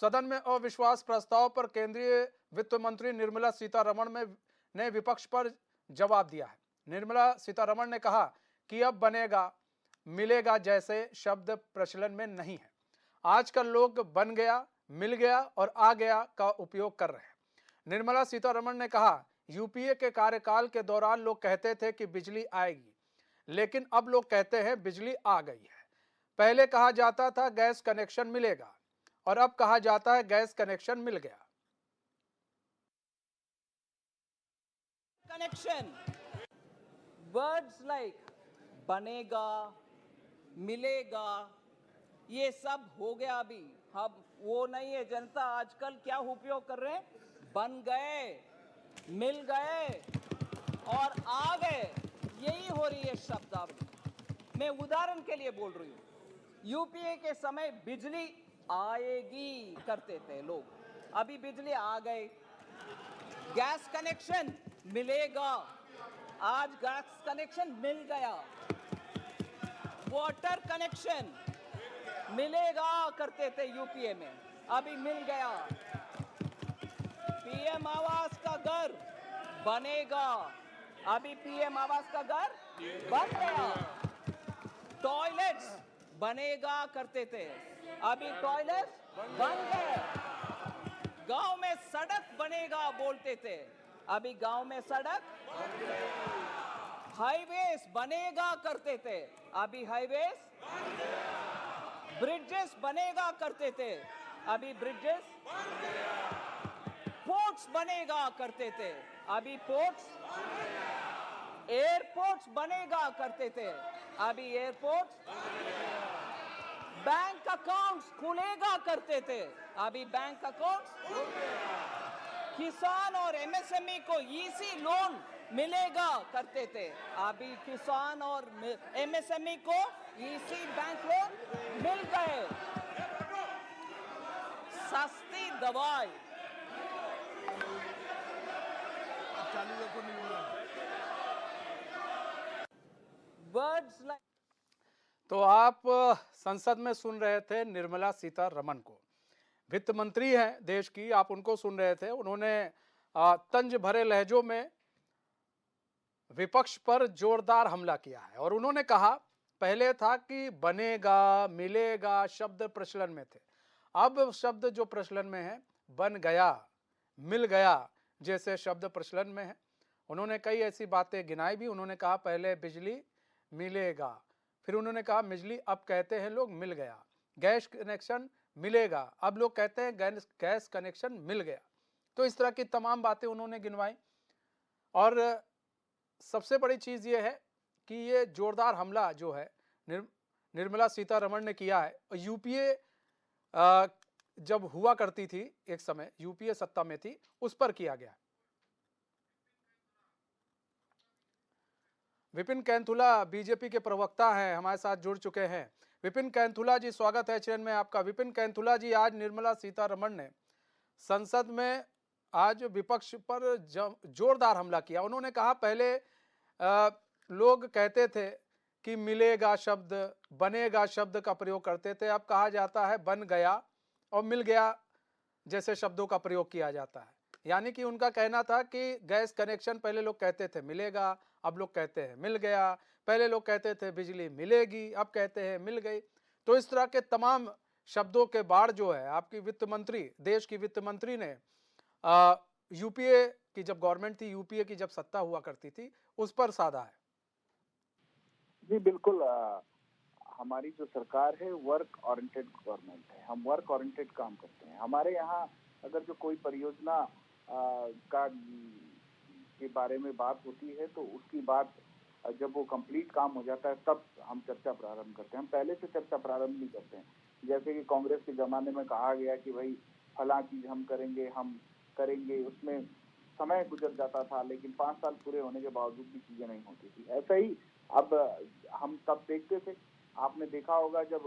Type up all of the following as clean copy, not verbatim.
सदन में अविश्वास प्रस्ताव पर केंद्रीय वित्त मंत्री निर्मला सीतारमण ने विपक्ष पर जवाब दिया है। निर्मला सीतारमण ने कहा कि अब बनेगा मिलेगा जैसे शब्द प्रचलन में नहीं है। आजकल लोग बन गया, मिल गया और आ गया का उपयोग कर रहे हैं। निर्मला सीतारमण ने कहा, यूपीए के कार्यकाल के दौरान लोग कहते थे कि बिजली आएगी, लेकिन अब लोग कहते हैं बिजली आ गई है। पहले कहा जाता था गैस कनेक्शन मिलेगा और अब कहा जाता है गैस कनेक्शन मिल गया। कनेक्शन, वर्ड्स लाइक बनेगा, मिलेगा, ये सब हो गया। अभी अब वो नहीं है। जनता आजकल क्या उपयोग कर रहे हैं? बन गए, मिल गए और आ गए, यही हो रही है शब्दावली। मैं उदाहरण के लिए बोल रही हूं, यूपीए के समय बिजली आएगी करते थे लोग, अभी बिजली आ गए। गैस कनेक्शन मिलेगा, आज गैस कनेक्शन मिल गया। वाटर कनेक्शन मिलेगा करते थे यूपीए में, अभी मिल गया। पीएम आवास का घर बनेगा, अभी पीएम आवास का घर बन गया। टॉयलेट्स बनेगा करते थे, अभी टॉयलेट्स बन गए। गांव में सड़क बनेगा बोलते थे, अभी गांव में सड़क। हाईवेज बनेगा करते थे, अभी हाईवेज। ब्रिजेस बनेगा करते थे, अभी ब्रिजेस। पोर्ट्स बनेगा करते थे, अभी पोर्ट्स। एयरपोर्ट्स बनेगा करते थे, अभी एयरपोर्ट्स। बैंक अकाउंट्स खुलेगा करते थे, अभी बैंक अकाउंट्स। किसान और एमएसएमई को इजी लोन मिलेगा करते थे, अभी किसान और एमएसएमई को इजी बैंक लोन मिल गए। सस्ती दवाई, वर्ड्स लाइक। तो आप संसद में सुन रहे थे निर्मला सीतारमण को, वित्त मंत्री हैं देश की, आप उनको सुन रहे थे। उन्होंने तंज भरे लहजों में विपक्ष पर जोरदार हमला किया है और उन्होंने कहा, पहले था कि बनेगा, मिलेगा शब्द प्रचलन में थे, अब शब्द जो प्रचलन में है बन गया, मिल गया जैसे शब्द प्रचलन में है। उन्होंने कई ऐसी बातें गिनाई भी। उन्होंने कहा पहले बिजली मिलेगा, फिर उन्होंने कहा बिजली अब कहते हैं लोग मिल गया। गैस कनेक्शन मिलेगा, अब लोग कहते हैं गैस कनेक्शन मिल गया। तो इस तरह की तमाम बातें उन्होंने गिनवाई। और सबसे बड़ी चीज़ ये है कि ये जोरदार हमला जो है निर्मला सीतारमण ने किया है। यूपीए जब हुआ करती थी, एक समय यूपीए सत्ता में थी, उस पर किया गया। विपिन कैंथुला बीजेपी के प्रवक्ता हैं, हमारे साथ जुड़ चुके हैं। विपिन कैंथुला जी, स्वागत है चैनल में आपका। विपिन कैंथुला जी, आज निर्मला सीतारमण ने संसद में आज विपक्ष पर जोरदार हमला किया। उन्होंने कहा पहले लोग कहते थे कि मिलेगा शब्द, बनेगा शब्द का प्रयोग करते थे, अब कहा जाता है बन गया और मिल गया जैसे शब्दों का प्रयोग किया जाता है। यानी कि उनका कहना था कि गैस कनेक्शन पहले लोग कहते थे मिलेगा, अब लोग कहते हैं मिल गया। पहले लोग कहते थे बिजली मिलेगी, अब कहते हैं मिल गई। तो इस तरह के तमाम शब्दों के बाढ़ जो है आपकी वित्त मंत्री, देश की वित्त मंत्री ने यूपीए की जब गवर्नमेंट थी, यूपीए की जब सत्ता हुआ करती थी, उस पर साधा है। जी बिल्कुल। हमारी जो सरकार है वर्क ओरिएंटेड गवर्नमेंट है, हम वर्क ओरिएंटेड काम करते हैं। हमारे यहाँ अगर जो कोई परियोजना का के बारे में बात होती है तो उसकी बात जब वो कंप्लीट काम हो जाता है तब हम चर्चा प्रारंभ करते हैं। हम पहले से चर्चा प्रारंभ नहीं करते हैं। जैसे कि कांग्रेस के जमाने में कहा गया कि भाई फला चीज हम करेंगे, उसमें समय गुजर जाता था, लेकिन 5 साल पूरे होने के बावजूद भी चीजें नहीं होती थी। ऐसा ही अब हम तब देखते थे, आपने देखा होगा जब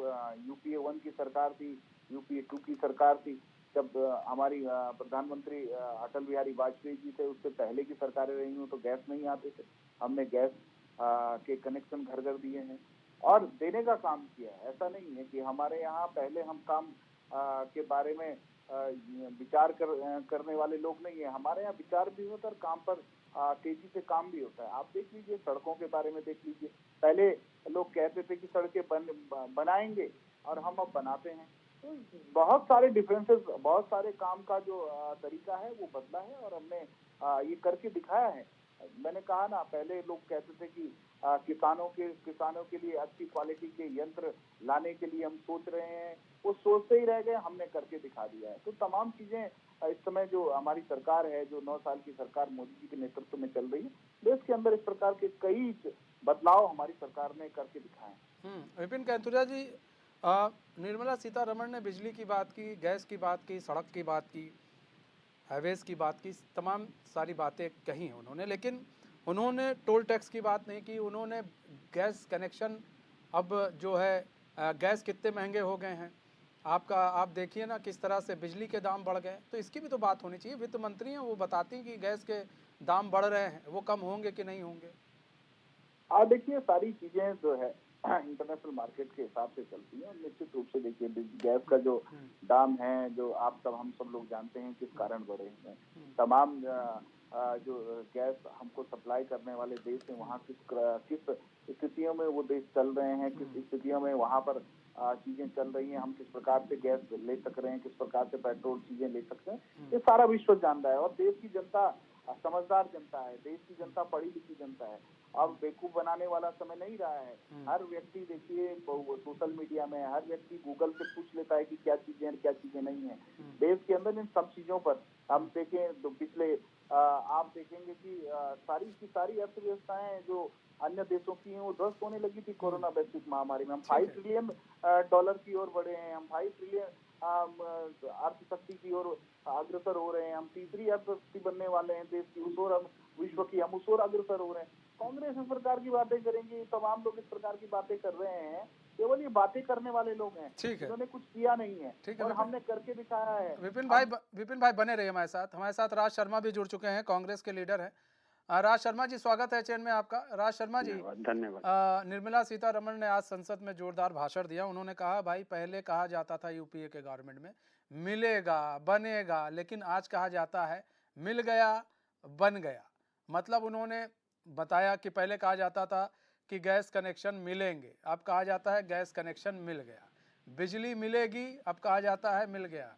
यूपीए 1 की सरकार थी, यूपीए 2 की सरकार थी, जब हमारी प्रधानमंत्री अटल बिहारी वाजपेयी जी थे, उससे पहले की सरकारें रही हूँ तो गैस नहीं आते थे। हमने गैस के कनेक्शन घर घर दिए हैं और देने का काम किया है। ऐसा नहीं है कि हमारे यहाँ पहले हम काम के बारे में विचार करने वाले लोग नहीं है। हमारे यहाँ विचार भी होता है और काम पर तेजी से काम भी होता है। आप देख लीजिए, सड़कों के बारे में देख लीजिए, पहले लोग कहते थे कि सड़कें बनाएंगे और हम अब बनाते हैं। तो बहुत सारे डिफरेंसेस, बहुत सारे काम का जो तरीका है वो बदला है और हमने ये करके दिखाया है। मैंने कहा ना, पहले लोग कहते थे कि किसानों के लिए अच्छी क्वालिटी के यंत्र लाने के लिए हम सोच रहे हैं, वो सोचते ही रह गए, हमने करके दिखा दिया है। तो तमाम चीजें इस समय जो हमारी सरकार है, जो 9 साल की सरकार मोदी जी के नेतृत्व में चल रही है, देश के अंदर इस प्रकार के कई बदलाव हमारी सरकार ने करके दिखाए हैं। विपिन कैंथुला जी, निर्मला सीतारमण ने बिजली की बात की, गैस की बात की, सड़क की बात की, हाईवेज की बात की, तमाम सारी बातें कही हैं उन्होंने, लेकिन उन्होंने टोल टैक्स की बात नहीं की। उन्होंने गैस कनेक्शन, अब जो है गैस कितने महंगे हो गए हैं, आप देखिए ना किस तरह से बिजली के दाम बढ़ गए, तो इसकी भी तो बात होनी चाहिए। वित्त मंत्री हैं, वो बताती हैं कि गैस के दाम बढ़ रहे हैं, वो कम होंगे कि नहीं होंगे। देखिए, सारी चीजें जो है इंटरनेशनल मार्केट के हिसाब से चलती है और निश्चित रूप से देखिए, गैस का जो दाम है, जो हम सब लोग जानते हैं किस कारण बढ़े हैं। तमाम जो गैस हमको सप्लाई करने वाले देश हैं, वहाँ किस स्थितियों में वो देश चल रहे हैं, किस स्थितियों में वहाँ पर चीजें चल रही हैं, हम किस प्रकार से गैस ले सक रहे हैं, किस प्रकार से पेट्रोल चीजें ले सकते हैं, ये सारा विश्व जानता है। और देश की जनता समझदार जनता है, देश की जनता पढ़ी लिखी जनता है। अब बेवकूफ बनाने वाला समय नहीं रहा है। हर व्यक्ति देखिए सोशल मीडिया में, हर व्यक्ति गूगल से पूछ लेता है कि क्या चीजें क्या चीजें नहीं है। देश के अंदर इन सब चीजों पर हम देखें तो पिछले आप देखेंगे कि सारी की सारी अर्थव्यवस्थाएं जो अन्य देशों की हैं, वो ध्वस्त होने लगी थी कोरोना वैश्विक महामारी में। हम 5 ट्रिलियन डॉलर की ओर बढ़े हैं, हम 5 ट्रिलियन अर्थशक्ति की ओर अग्रसर हो रहे हैं, हम तीसरी अर्थशक्ति बनने वाले हैं देश की, उस ओर हम विश्व की, हम उस ओर अग्रसर हो रहे हैं। कांग्रेस इस प्रकार की बातें करेंगी, तमाम लोग इस प्रकार की बातें कर रहे हैं, केवल ये बातें करने वाले लोग हैं, इन्होंने कुछ किया नहीं है और हमने करके दिखाया है। विपिन भाई बने रहिए हमारे साथ राज शर्मा भी जुड़ चुके हैं, कांग्रेस के लीडर हैं। राज शर्मा जी, स्वागत है चैन में आपका। राज शर्मा जी, धन्यवाद। निर्मला सीतारमण ने आज संसद में जोरदार भाषण दिया। उन्होंने कहा, भाई पहले कहा जाता था यूपीए के गवर्नमेंट में मिलेगा बनेगा, लेकिन आज कहा जाता है मिल गया बन गया। मतलब उन्होंने बताया कि पहले कहा जाता था कि गैस कनेक्शन मिलेंगे, अब कहा जाता है गैस कनेक्शन मिल गया। बिजली मिलेगी, अब कहा जाता है मिल गया।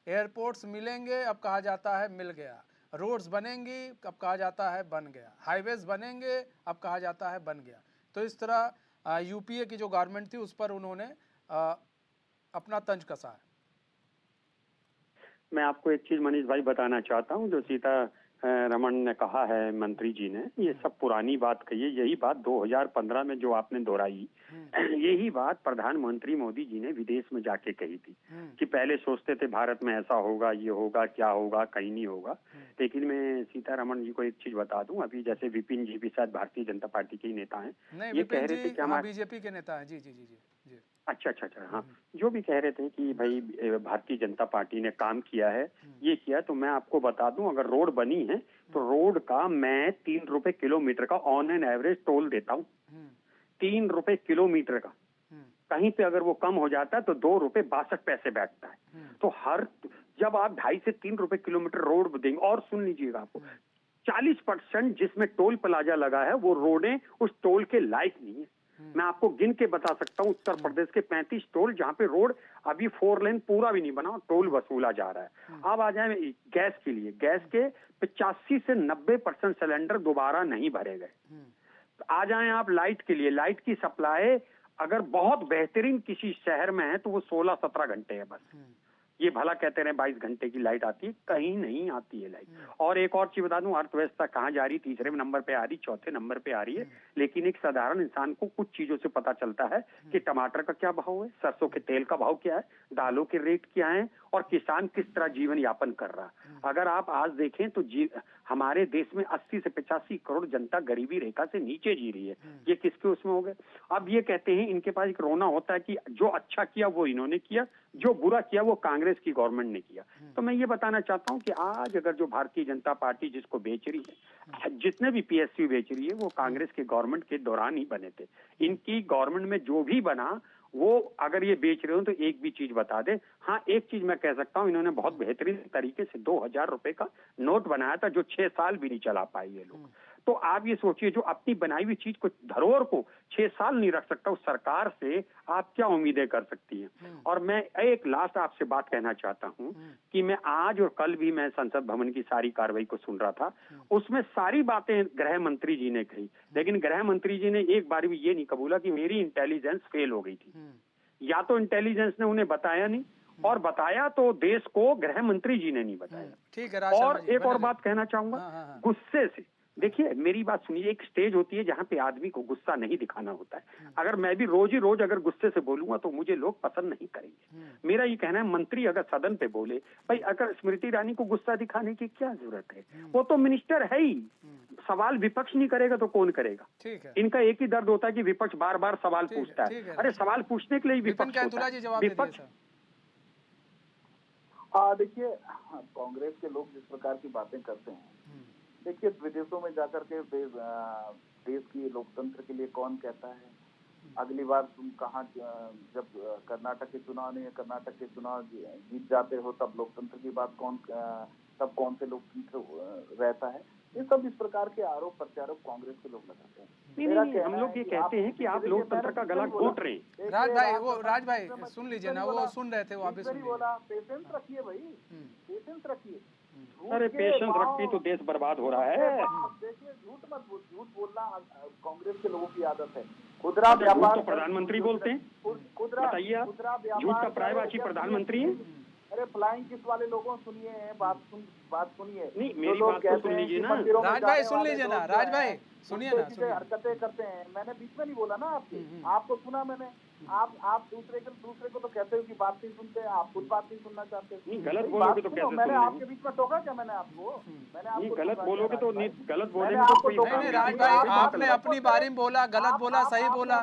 एयरपोर्ट्स मिलेंगे, अब कहा जाता है मिल गया। रोड्स बनेंगी, अब कहा जाता है बन गया। हाईवेज बनेंगे, अब कहा जाता है बन गया। तो इस तरह यूपीए की जो गवर्नमेंट थी उस पर उन्होंने अपना तंज कसा है। मैं आपको एक चीज मनीष भाई बताना चाहता हूँ, जो सीता रमण ने कहा है, मंत्री जी ने, ये सब पुरानी बात कही है। यही बात 2015 में जो आपने दोहराई, यही बात प्रधानमंत्री मोदी जी ने विदेश में जाके कही थी कि पहले सोचते थे भारत में ऐसा होगा, ये होगा, क्या होगा, कहीं नहीं होगा। लेकिन मैं सीतारमण जी को एक चीज बता दूं, अभी जैसे विपिन जी भी शायद भारतीय जनता पार्टी के ही नेता हैं, ये कह रहे थे कि हमारे बीजेपी के नेता हैं। जी जी जी जी। अच्छा, हाँ, जो भी कह रहे थे कि भाई भारतीय जनता पार्टी ने काम किया है, ये किया, तो मैं आपको बता दूं, अगर रोड बनी है तो रोड का मैं 3 रुपए किलोमीटर का ऑन एन एवरेज टोल देता हूँ। 3 रुपए किलोमीटर का। कहीं पे अगर वो कम हो जाता है तो 2 रुपए 62 पैसे बैठता है। तो जब आप 2.5 से 3 रुपए किलोमीटर रोड देंगे, और सुन लीजिएगा, आपको 40% जिसमें टोल प्लाजा लगा है वो रोडें उस टोल के लायक नहीं है। मैं आपको गिन के बता सकता हूँ, उत्तर प्रदेश के 35 टोल जहाँ पे रोड अभी 4 लेन पूरा भी नहीं बना, टोल वसूला जा रहा है। अब आ जाए गैस के लिए, गैस के 85 से 90% सिलेंडर दोबारा नहीं भरे गए। आ जाए आप लाइट के लिए, लाइट की सप्लाई अगर बहुत बेहतरीन किसी शहर में है तो वो 16-17 घंटे है बस। ये भला कहते रहे 22 घंटे की लाइट आती है, कहीं नहीं आती है लाइट। और एक और चीज बता दूं, अर्थव्यवस्था कहाँ जा रही, तीसरे नंबर पे आ रही, चौथे नंबर पे आ रही है, लेकिन एक साधारण इंसान को कुछ चीजों से पता चलता है कि टमाटर का क्या भाव है, सरसों के तेल का भाव क्या है, दालों के रेट क्या है, और किसान किस तरह जीवन यापन कर रहा है। अगर आप आज देखें तो हमारे देश में 80 से 85 करोड़ जनता गरीबी रेखा से नीचे जी रही है। ये किसके उसमें हो गए? अब ये कहते हैं, इनके पास एक रोना होता है कि जो अच्छा किया वो इन्होंने किया, जो बुरा किया वो कांग्रेस की गवर्नमेंट ने किया। तो मैं ये बताना चाहता हूँ कि आज अगर जो भारतीय जनता पार्टी जिसको बेच रही है, जितने भी पीएसयू बेच रही है, वो कांग्रेस के गवर्नमेंट के दौरान ही बने थे। इनकी गवर्नमेंट में जो भी बना वो अगर ये बेच रहे हो तो एक भी चीज बता दे। हाँ, एक चीज मैं कह सकता हूँ, इन्होंने बहुत बेहतरीन तरीके से 2000 रुपए का नोट बनाया था जो 6 साल भी नहीं चला पाए ये लोग। तो आप ये सोचिए, जो अपनी बनाई हुई चीज को, धरोहर को 6 साल नहीं रख सकता, उस सरकार से आप क्या उम्मीदें कर सकती हैं। और मैं एक लास्ट आपसे बात कहना चाहता हूँ कि मैं आज और कल भी मैं संसद भवन की सारी कार्रवाई को सुन रहा था, उसमें सारी बातें गृह मंत्री जी ने कही, लेकिन गृह मंत्री जी ने एक बार भी ये नहीं कबूला कि मेरी इंटेलिजेंस फेल हो गई थी। या तो इंटेलिजेंस ने उन्हें बताया नहीं, और बताया तो देश को गृह मंत्री जी ने नहीं बताया। ठीक है राज शर्मा और जी, एक और बने बात कहना चाहूंगा, हाँ। गुस्से से देखिए, मेरी बात सुनिए, एक स्टेज होती है जहाँ पे आदमी को गुस्सा नहीं दिखाना होता है। अगर मैं भी रोज ही रोज अगर गुस्से से बोलूंगा तो मुझे लोग पसंद नहीं करेंगे। मेरा ये कहना है, मंत्री अगर सदन पे बोले, भाई अगर स्मृति ईरानी को गुस्सा दिखाने की क्या जरूरत है, वो तो मिनिस्टर है ही। सवाल विपक्ष नहीं करेगा तो कौन करेगा। ठीक है, इनका एक ही दर्द होता है कि विपक्ष बार बार सवाल ठीक है, पूछता ठीक है, है। अरे सवाल पूछने के लिए ही विपिन विपक्ष होता कैंथुला है। जी जवाब दे दीजिए विपक्ष सर। हाँ देखिए, कांग्रेस के लोग जिस प्रकार की बातें करते हैं, देखिए विदेशों में जाकर के देश की लोकतंत्र के लिए कौन कहता है। अगली बार तुम कहाँ, जब कर्नाटक के चुनाव जीत जाते हो तब लोकतंत्र की बात तब कौन से लोकतंत्र रहता है। ये सब इस प्रकार के आरोप प्रत्यारोप कांग्रेस के लोग लगाते हैं। नहीं, हम लोग ये कहते हैं कि आप लोकतंत्र का गला घोट रहे हैं। राज भाई सुन लीजिए ना, वो सुन रहे थे, वो अभी सुन लीजिए। बोला पेशेंस रखिए भाई, पेशेंस रखिए। अरे पेशेंस रखती तो देश बर्बाद हो रहा है। देखिए झूठ बोलना कांग्रेस के लोगों की आदत है। खुदरा व्यापार तो प्रधानमंत्री बोलते हैं, बताइए आप, झूठ का पर्यायवाची प्रधानमंत्री है। अरे फ्लाइंग किस वाले लोगों, सुनिए बात सुनिए। नहीं, मेरी बात तो सुन लीजिए ना। राज भाई सुन लीजिए ना, राज भाई सुनिए ना, सुनिए। हरकतें करते हैं, मैंने बीच में नहीं बोला ना आपको सुना मैंने। आप दूसरे को तो कहते हो कि बात नहीं सुनते, आप खुद बात नहीं सुनना चाहते। नहीं, गलत बोलोगे तो कैसे मैंने आपके बीच में टोका क्या? मैंने आपको गलत बोलोगे तो नहीं, गलत बोलेंगे आपको तो कोई टोका नहीं राज भाई, आपने अपनी बारी में बोला, गलत बोला, सही बोला,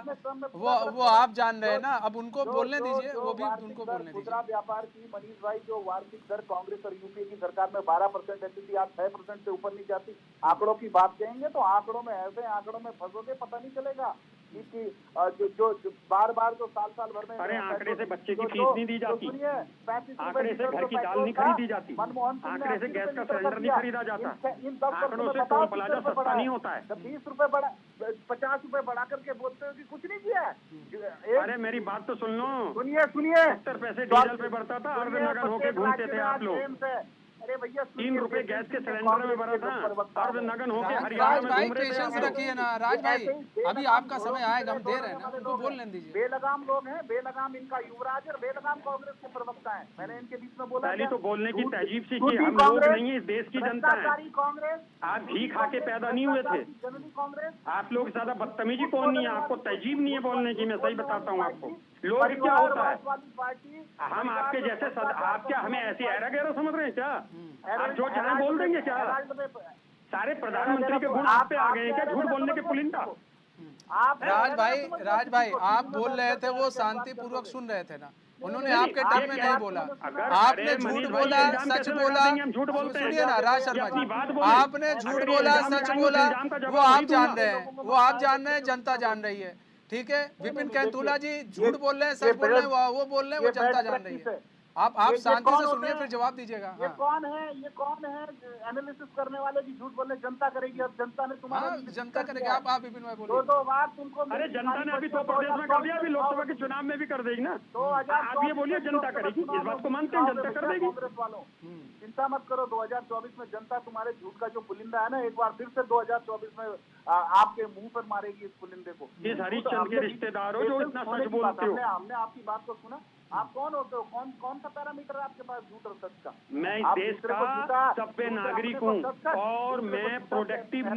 वो आप जान रहे हैं ना। अब उनको बोलने दीजिए, वो भी उनको बोलने दीजिए। खुदरा व्यापार की मनीष भाई, जो वार्षिक दर कांग्रेस और यूपीए की सरकार में 12% रहती थी, आज 6% से ऊपर नहीं जाती। आंकड़ों की बात कहेंगे तो आंकड़ों में ऐसे आंकड़ों में फंसोगे, पता नहीं चलेगा कि जो बार जो साल भर में। अरे आंकड़े से बच्चे की फीस नहीं दी जाती, आंकड़े से घर की दाल नहीं खरीदी जाती, आंकड़े से गैस का सिलेंडर नहीं खरीदा जाता, आंकड़ों से टोल प्लाजा सस्ता नहीं होता है। 20 रुपए बढ़ा, 50 रुपए बढ़ा करके बोलते हो कि कुछ नहीं किया। अरे मेरी बात तो सुन लो, सुनिए 70 पैसे डीजल पे बढ़ता था, अर्धनगन होके घूमते थे आप लोग। अरे भैया 3 रुपए गैस के सिलेंडर में भरा था, अर्धनगन होके हरियाणा राज में भाई घूम रहे थे पेशेंस आप लोग। रखिए ना राज भाई, अभी आपका समय आएगा, हम दे रहे हैं ना, उनको बोलने दीजिए। बेलगाम लोग हैं, बेलगाम इनका युवराज और बेलगाम कांग्रेस के प्रवक्ता हैं। मैंने इनके बीच में बोला, पहले तो बोलने की तहजीब सीखिए। हम लोग नहीं है, इस देश की जनता है। कांग्रेस, आप घी खा के पैदा नहीं हुए थे। जननी कांग्रेस। आप लोग ज्यादा बदतमीजी कौन नहीं है, आपको तहजीब नहीं है बोलने की। मैं सही बताता हूँ आपको, लोग क्या होता है, हम आपके जैसे आप क्या हमें ऐसे ऐरा गैरा समझ रहे हैं क्या? आप जो चाहे बोल देंगे क्या? सारे प्रधानमंत्री के गुण आप पे आ गए हैं क्या, झूठ बोलने के पुलिंदा? राज भाई आप बोल रहे थे, वो शांतिपूर्वक सुन रहे थे ना, उन्होंने आपके टर्म में नहीं बोला। आपने झूठ बोला, सच बोला। सुनिए ना राज शर्मा जी, आपने झूठ बोला, सच बोला, वो आप जान रहे हैं, वो आप जान रहे हैं, जनता जान रही है। ठीक है, विपिन कैंथुला जी झूठ बोल रहे हैं, सच बोल रहे हैं, वो बोल रहे हैं, वो जनता जान रही है। आप शांति से सुनिए, फिर जवाब दीजिएगा। ये कौन है एनालिसिस करने वाले की झूठ बोलने? जनता करेगी, अब जनता ने तुम्हारा जनता करेगी। आप विपिन भाई बोलिए। 2 बार तुमको, अरे जनता ने अभी तो प्रदेश में कर दिया, अभी लोकसभा के चुनाव में भी कर देगी ना। आप ये बोलिए जनता करेगी, इस बात को मानते हैं, जनता कर देगी। कांग्रेस वालों चिंता मत करो, 2024 में जनता तुम्हारे झूठ का जो पुलिंदा है ना, एक बार फिर से 2024 में आपके मुंह पर मारेगी इस पुलिंदे को। इस हरीशचंद्र के रिश्तेदारों जो इतना सच बोलते हो। हमने आपकी बात को सुना। आप कौन होते हो? कौन सा पैरामीटर है आपके पास झूठ और सच का? मैं इस देश का सभ्य नागरिक हूँ और मैं प्रोडक्टिव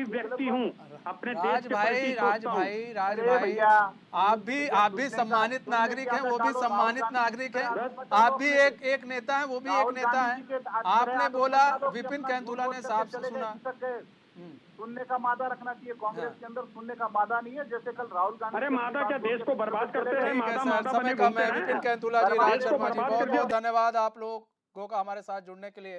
व्यक्ति हूँ अपने देश के प्रति सोचता हूँ। राज भाई आप भी सम्मानित नागरिक हैं, वो भी सम्मानित नागरिक हैं। आप भी एक नेता हैं, वो भी एक नेता हैं। आपने बोला, विपिन कैंथुला ने साफ से सुना। सुनने का मादा रखना चाहिए कांग्रेस के अंदर, सुनने का मादा नहीं है। जैसे कल राहुल गांधी, अरे मादा क्या देश को बर्बाद करते हैं, मादा समय कम है। विपिन कैंथुला जी, राज शर्मा जी, बहुत बहुत धन्यवाद आप लोगों का हमारे साथ जुड़ने के लिए।